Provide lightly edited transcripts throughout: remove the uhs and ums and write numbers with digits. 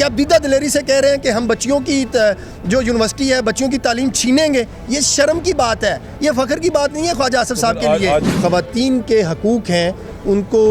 कि आप दीदा दिलेरी से कह रहे हैं कि हम बच्चियों की जो यूनिवर्सिटी है बच्चियों की तालीम छीनेंगे। ये शर्म की बात है, ये फ़ख्र की बात नहीं है ख्वाजा आसिफ साहब के लिए। ख़वातीन के हकूक़ हैं उनको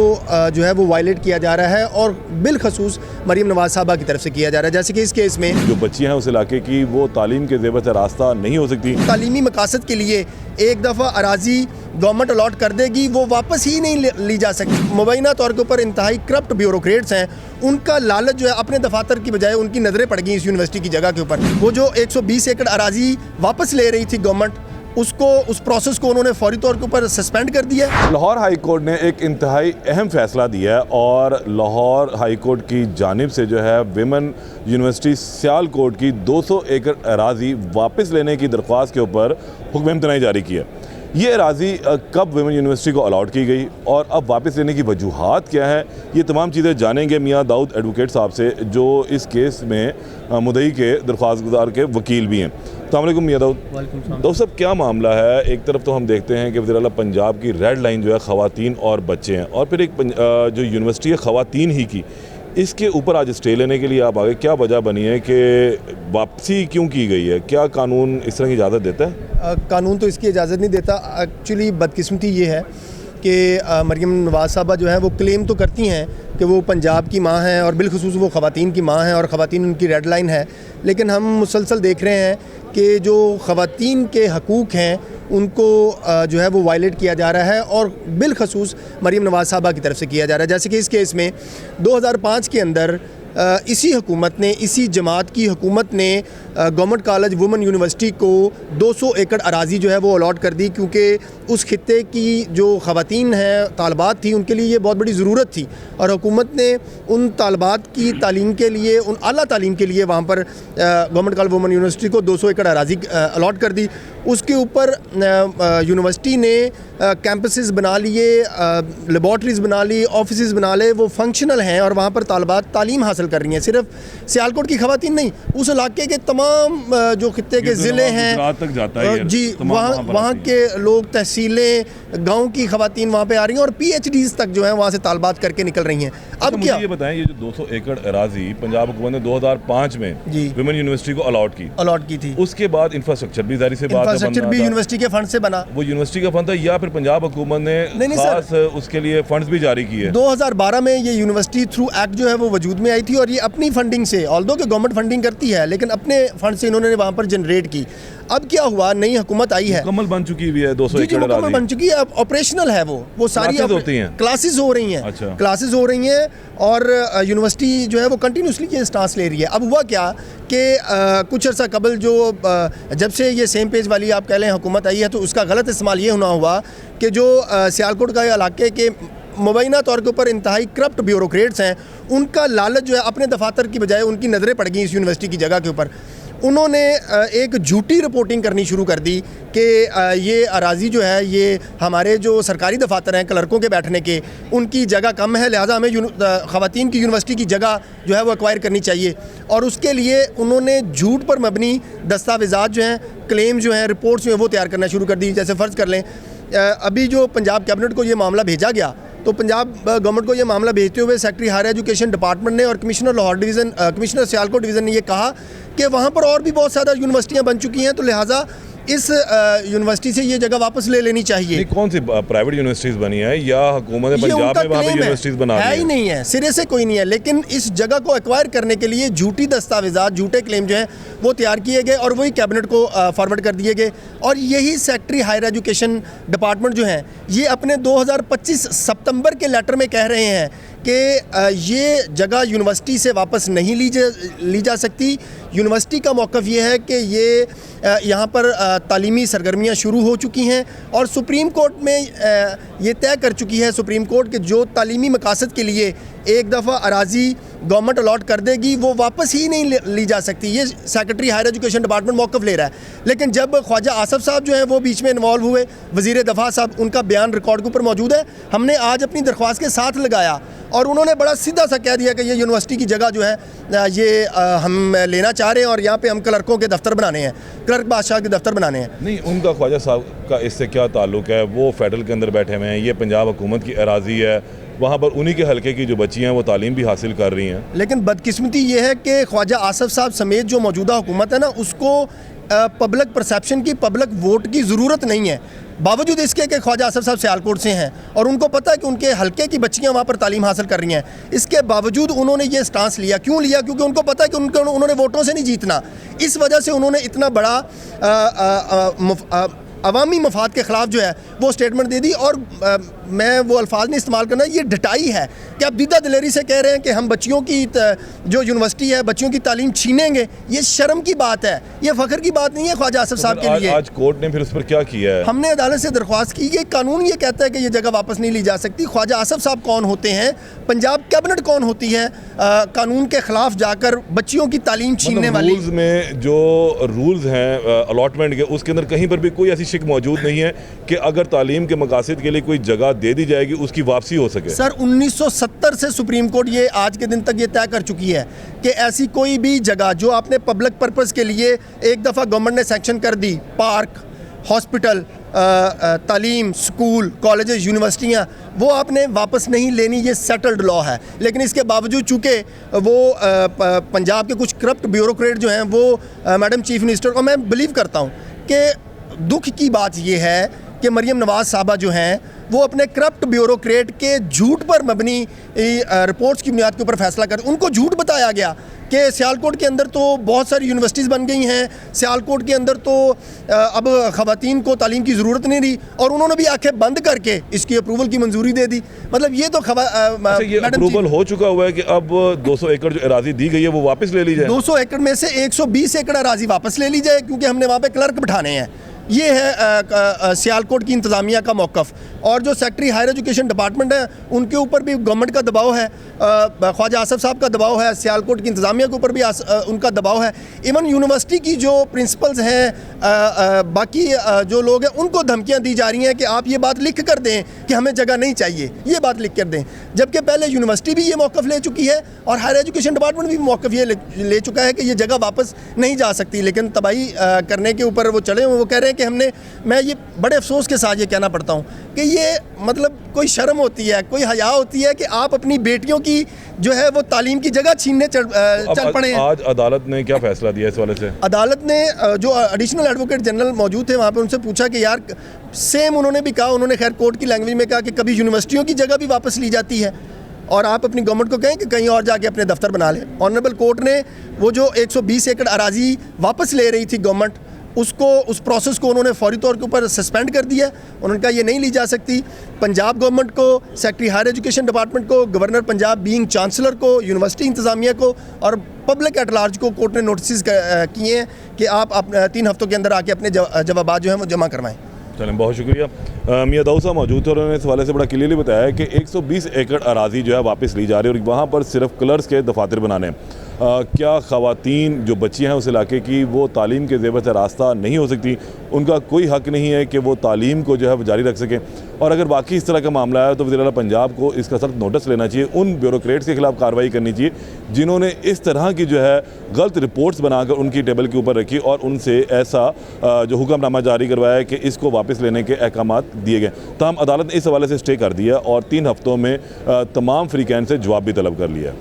जो है वो वायलेट किया जा रहा है और बिलखसूस मरीम नवाज़ साहबा की तरफ से किया जा रहा है। जैसे कि इस केस में जो बच्चियाँ हैं उस इलाके की वो तालीम के ज़ेवर से रास्ता नहीं हो सकती। तालीमी मकासद के लिए एक दफ़ा अराजी गवर्नमेंट अलॉट कर देगी, वो वापस ही नहीं ली जा सकती। मुबैना तौर के ऊपर इंतहाई करप्ट ब्यूरोक्रेट्स हैं, उनका लालच जो है अपने दफातर की बजाय उनकी नज़रें पड़ गई इस यूनिवर्सिटी की जगह के ऊपर। वो जो 120 एकड़ अराजी वापस ले रही थी गवर्नमेंट, उसको उस प्रोसेस को उन्होंने फौरी तौर के ऊपर सस्पेंड कर दिया। लाहौर हाई कोर्ट ने एक इंतहाई अहम फैसला दिया है और लाहौर हाई कोर्ट की जानिब से जो है विमेन यूनिवर्सिटी सियालकोट की 200 एकड़ अराजी वापस लेने की दरख्वास्त के ऊपर हुक्म इम्तनाई जारी किया। ये अराजी कब विमेन यूनिवर्सिटी को अलॉट की गई और अब वापस लेने की वजूहात क्या है, ये तमाम चीज़ें जानेंगे मियाँ दाऊद एडवोकेट साहब से, जो इस केस में मुद्दई के दरख्वास्त गुजार के वकील भी हैं। अस्सलाम वालेकुम मियाँ दाऊद। दाऊद साहब, क्या मामला है? एक तरफ तो हम देखते हैं कि वज़ीर आला पंजाब की रेड लाइन जो है ख़वातीन और बच्चे हैं, और फिर एक जो यूनिवर्सिटी है ख़वातीन ही की, इसके ऊपर आज स्टे लेने के लिए आप आगे, क्या वजह बनी है कि वापसी क्यों की गई है? क्या कानून इस तरह की इजाज़त देता है? कानून तो इसकी इजाज़त नहीं देता। एक्चुअली बदकिस्मती ये है कि मरीम नवाज़ साहबा जो हैं वो क्लेम तो करती हैं कि वो पंजाब की माँ हैं और बिलखुसूस वो ख़वातीन की माँ हैं और ख़वातीन उनकी रेड लाइन है, लेकिन हम मुसलसल देख रहे हैं कि जो ख़वातीन के हकूक़ हैं उनको जो है वो वायलेट किया जा रहा है और बिलखसूस मरीम नवाज़ साहबा की तरफ से किया जा रहा है। जैसे कि इस केस में 2005 के अंदर इसी हुकूमत ने, इसी जमात की हुकूमत ने गवर्नमेंट कॉलेज वुमेन यूनिवर्सिटी को 200 एकड़ अराज़ी जो है वो अलॉट कर दी, क्योंकि उस खित्ते की जो ख़वातीन हैं तालबात थी उनके लिए ये बहुत बड़ी ज़रूरत थी और हुकूमत ने उन तालबात की तालीम के लिए, उन आला तालीम के लिए वहाँ पर गवर्नमेंट कॉलेज वुमेन यूनिवर्सिटी को 200 एकड़ अराज़ी अलॉट कर दी। उसके ऊपर यूनिवर्सिटी ने कैंपसेस बना लिए, लेबॉर्ट्रीज़ बना ली, ऑफिस बना ले, वो फंक्शनल हैं और वहाँ पर तालबात तालीम हासिल कर रही हैं। सिर्फ सियालकोट की ख़वातीन नहीं, उस इलाके के तमाम जो खित्ते के ज़िले हैं तक जाता है जी, वहाँ के लोग, तहसीलें, गाँव की ख़वातीन वहाँ पे आ रही हैं और PhDs तक जो है वहाँ से तालबात करके निकल रही हैं। अब क्या ये बताएं, ये जो 200 एकड़ अराजी पंजाब हुकूमत ने 2005 में विमेन यूनिवर्सिटी को अलॉट की थी, उसके बाद इंफ्रास्ट्रक्चर भी जारी से इंफ्रास्ट्रक्चर भी यूनिवर्सिटी के फंड से बना। वो यूनिवर्सिटी का फंड था या फिर पंजाब हुकूमत ने खास उसके लिए फंड्स भी जारी किए? 2012 में ये यूनिवर्सिटी थ्रू एक्ट जो है वो वजूद में आई थी और ये अपनी फंडिंग से, ऑल्दो कि गवर्नमेंट फंडिंग करती है, लेकिन अपने फंड से इन्होंने वहाँ पर जनरेट की। अब क्या हुआ, नई हुकूमत आई है, मुकम्मल बन चुकी हुई है 200 एकड़ मुकम्मल बन चुकी है, अब ऑपरेशनल है वो सारी होती हैं, क्लासेस हो रही हैं। अच्छा। क्लासेस हो रही हैं और यूनिवर्सिटी जो है वो कंटिन्यूसली ये स्टांस ले रही है। अब हुआ क्या कि कुछ अर्सा कबल जो जब से ये सेम पेज वाली आप कह लें हुकूमत आई है, तो उसका गलत इस्तेमाल ये होना हुआ कि जो सियालकोट का इलाके के मुबैना तौर के ऊपर इंतहाई करप्ट ब्यूरोक्रेट्स हैं, उनका लालच जो है अपने दफातर की बजाय उनकी नज़रें पड़ गई इस यूनिवर्सिटी की जगह के ऊपर। उन्होंने एक झूठी रिपोर्टिंग करनी शुरू कर दी कि ये अराज़ी जो है ये हमारे जो सरकारी दफातर हैं क्लर्कों के बैठने के, उनकी जगह कम है, लिहाजा हमें ख़वातीन की यूनिवर्सिटी की जगह जो है वो एक्वायर करनी चाहिए। और उसके लिए उन्होंने झूठ पर मबनी दस्तावेज़ात जो हैं, क्लेम जो हैं, रिपोर्ट्स जो हैं वो तैयार करना शुरू कर दी। जैसे फ़र्ज़ कर लें, अभी जो पंजाब कैबिनेट को ये मामला भेजा गया, तो पंजाब गवर्नमेंट को ये मामला भेजते हुए सेक्रेटरी हायर एजुकेशन डिपार्टमेंट ने और commissioner Lahore division, commissioner Sialkot division ने ये कहा कि वहाँ पर और भी बहुत ज़्यादा यूनिवर्सिटियाँ बन चुकी हैं, तो लिहाजा इस यूनिवर्सिटी से ये जगह वापस ले लेनी चाहिए। कौन सी प्राइवेट यूनिवर्सिटीज़ बनी है या हुकूमत ने पंजाब में वहाँ पे यूनिवर्सिटीज़ बना दी है? ही नहीं है, सिरे से कोई नहीं है, लेकिन इस जगह को एक्वायर करने के लिए झूठी दस्तावेज़ात, झूठे क्लेम जो हैं वो तैयार किए गए और वही कैबिनेट को फॉरवर्ड कर दिए गए। और यही सेक्रेटरी हायर एजुकेशन डिपार्टमेंट जो है ये अपने 2025 सितंबर के लेटर में कह रहे हैं कि ये जगह यूनिवर्सिटी से वापस नहीं ली जा सकती। यूनिवर्सिटी का मौक़िफ़ ये है कि ये यहाँ पर तालीमी सरगर्मियाँ शुरू हो चुकी हैं और सुप्रीम कोर्ट में ये तय कर चुकी है सुप्रीम कोर्ट कि जो तालीमी मकासद के लिए एक दफ़ा अराज़ी गवर्नमेंट अलॉट कर देगी वो वापस ही नहीं ली जा सकती। ये सेक्रेटरी हायर एजुकेशन डिपार्टमेंट मौक़िफ़ ले रहा है। लेकिन जब ख्वाजा आसिफ साहब जो हैं वो बीच में इन्वॉल्व हुए, वज़ीर दफ़ा साहब, उनका बयान रिकॉर्ड के ऊपर मौजूद है, हमने आज अपनी दरख्वास्त के साथ लगाया और उन्होंने बड़ा सीधा सा कह दिया कि ये यूनिवर्सिटी की जगह जो है ये हम लेना चाह रहे हैं और यहाँ पे हम क्लर्कों के दफ्तर बनाने हैं, क्लर्क बादशाह के दफ्तर बनाने हैं। नहीं, उनका ख्वाजा साहब का इससे क्या ताल्लुक़ है? वो फेडरल के अंदर बैठे हुए हैं, ये पंजाब हुकूमत की अराज़ी है, वहाँ पर उन्हीं के हलके की जो बच्चियाँ हैं वो तालीम भी हासिल कर रही हैं। लेकिन बदकिस्मती ये है कि ख्वाजा आसिफ साहब समेत जो मौजूदा हुकूमत है ना, उसको पब्लिक परसेप्शन की, पब्लिक वोट की ज़रूरत नहीं है, बावजूद इसके कि ख्वाजा आसिफ साहब सियालकोट से हैं और उनको पता है कि उनके हलके की बच्चियां वहाँ पर तालीम हासिल कर रही हैं। इसके बावजूद उन्होंने ये स्टांस लिया। क्यों लिया? क्योंकि उनको पता है कि उन्होंने वोटों से नहीं जीतना। इस वजह से उन्होंने इतना बड़ा अवामी मफाद के ख़िलाफ़ जो है वो स्टेटमेंट दे दी। और मैं वो अल्फाज नहीं इस्तेमाल करना, ये ढटाई है कि आप दीदा दिलेरी से कह रहे हैं कि हम बच्चियों की जो यूनिवर्सिटी है बच्चियों की तालीम छीनेंगे। ये शर्म की बात है, ये फ़ख्र की बात नहीं है ख्वाजा आसिफ साहब के लिए। आज कोर्ट ने फिर उस पर क्या किया है? हमने अदालत से दरख्वास्त की, ये कानून ये कहता है कि ये जगह वापस नहीं ली जा सकती। ख्वाजा आसिफ साहब कौन होते हैं? पंजाब कैबिनेट कौन होती है कानून के ख़िलाफ़ जाकर बच्चियों की तालीम छीनने वाली? रूल्स में जो रूल्स हैं अलॉटमेंट के, उसके अंदर कहीं पर भी कोई ऐसी शिक मौजूद नहीं है कि अगर तालीम के मकासद के लिए कोई जगह दे दी जाएगी उसकी वापसी हो सके। सर 1970 से सुप्रीम कोर्ट ये आज के दिन तक ये तय कर चुकी है कि ऐसी कोई भी जगह जो आपने पब्लिक पर्पस के लिए एक दफ़ा गवर्नमेंट ने सैंक्शन कर दी, पार्क, हॉस्पिटल, तालीम, स्कूल, कॉलेजेस, यूनिवर्सिटियाँ, वो आपने वापस नहीं लेनी। ये सेटल्ड लॉ है। लेकिन इसके बावजूद चूँकि वो पंजाब के कुछ करप्ट ब्यूरोक्रेट जो हैं वो मैडम चीफ मिनिस्टर को, मैं बिलीव करता हूँ कि दुख की बात ये है कि मरियम नवाज़ साहबा जो हैं वो अपने करप्ट ब्यूरोक्रेट के झूठ पर मबनी रिपोर्ट्स की बुनियाद के ऊपर फैसला कर, उनको झूठ बताया गया कि सियालकोट के अंदर तो बहुत सारी यूनिवर्सिटीज़ बन गई हैं, सियालकोट के अंदर तो अब ख़वातीन को तालीम की ज़रूरत नहीं रही, और उन्होंने भी आंखें बंद करके इसकी अप्रूवल की मंजूरी दे दी। मतलब ये तो ये अप्रूवल हो चुका हुआ है कि अब 200 एकड़ जो अराजी दी गई है वो वापस ले ली जाए। 200 एकड़ में से 120 एकड़ अराजी वापस ले ली जाए, क्योंकि हमने वहाँ पे क्लर्क बिठाने हैं। ये है सियालकोट की इंतज़ामिया का मौक़िफ़। और जो सेक्रेटरी हायर एजुकेशन डिपार्टमेंट है उनके ऊपर भी गवर्नमेंट का दबाव है, ख्वाजा आसिफ साहब का दबाव है, सियालकोट की इंतज़ामिया के ऊपर भी उनका दबाव है। इवन यूनिवर्सिटी की जो प्रिंसिपल्स हैं, बाकी जो लोग हैं, उनको धमकियां दी जा रही हैं कि आप ये बात लिख कर दें कि हमें जगह नहीं चाहिए, ये बात लिख कर दें। जबकि पहले यूनिवर्सिटी भी ये मौक़िफ़ ले चुकी है और हायर एजुकेशन डिपार्टमेंट भी मौक़िफ़ ये ले चुका है कि ये जगह वापस नहीं जा सकती। लेकिन तबाही करने के ऊपर वो चले, वो कह रहे हैं कि हमने, मैं ये बड़े अफसोस के साथ ये कहना पड़ता हूँ कि ये मतलब कोई शर्म होती है, कोई हया होती है कि आप अपनी बेटियों की जो है वो तालीम की जगह छीनने चल पड़े हैं। आज अदालत ने क्या फैसला दिया इस वाले से? अदालत ने जो एडिशनल एडवोकेट जनरल मौजूद थे वहाँ पे, उनसे पूछा कि यार सेम उन्होंने भी कहा, उन्होंने खैर कोर्ट की लैंग्वेज में कहा कि कभी यूनिवर्सिटियों की जगह भी वापस ली जाती है और आप अपनी गवर्नमेंट को कहें कि कहीं और जाके अपने दफ्तर बना लें। ऑनरेबल कोर्ट ने वो जो 120 एकड़ अराजी वापस ले रही थी गवर्नमेंट, उसको, उस प्रोसेस को उन्होंने फौरी तौर के ऊपर सस्पेंड कर दिया। उन्होंने कहा ये नहीं ली जा सकती। पंजाब गवर्नमेंट को, सेक्रेटरी हायर एजुकेशन डिपार्टमेंट को, गवर्नर पंजाब बीइंग चांसलर को, यूनिवर्सिटी इंतज़ामिया को और पब्लिक एट लार्ज को कोर्ट ने नोटिस किए हैं कि आप 3 हफ्तों के अंदर आके अपने जवाबात जो हैं वो जमा करवाएं। चलें, बहुत शुक्रिया। मियां दाऊद साहब मौजूद थे और उन्होंने इस हवाले से बड़ा क्लियरली बताया कि 120 एकड़ अराजी जो है वापस ली जा रही है और वहाँ पर सिर्फ क्लर्क्स के दफातर बनाने। क्या ख़वातीन जो बच्चियाँ हैं उस इलाके की वो तालीम के ज़ेवर से रास्ता नहीं हो सकती? उनका कोई हक़ नहीं है कि वो तालीम को जो है जारी रख सकें। और अगर बाकी इस तरह का मामला है तो वज़ीर आला पंजाब को इसका सख्त नोटिस लेना चाहिए, उन ब्यूरोक्रेट्स के खिलाफ कार्रवाई करनी चाहिए जिन्होंने इस तरह की जो है गलत रिपोर्ट्स बनाकर उनकी टेबल के ऊपर रखी और उनसे ऐसा जो हुक्मनामा जारी करवाया कि इसको वापस लेने के अहकाम दिए गए। तमाम अदालत ने इस हवाले से स्टे कर दिया और 3 हफ्तों में तमाम फ्रीकैन से जवाब भी तलब कर लिया।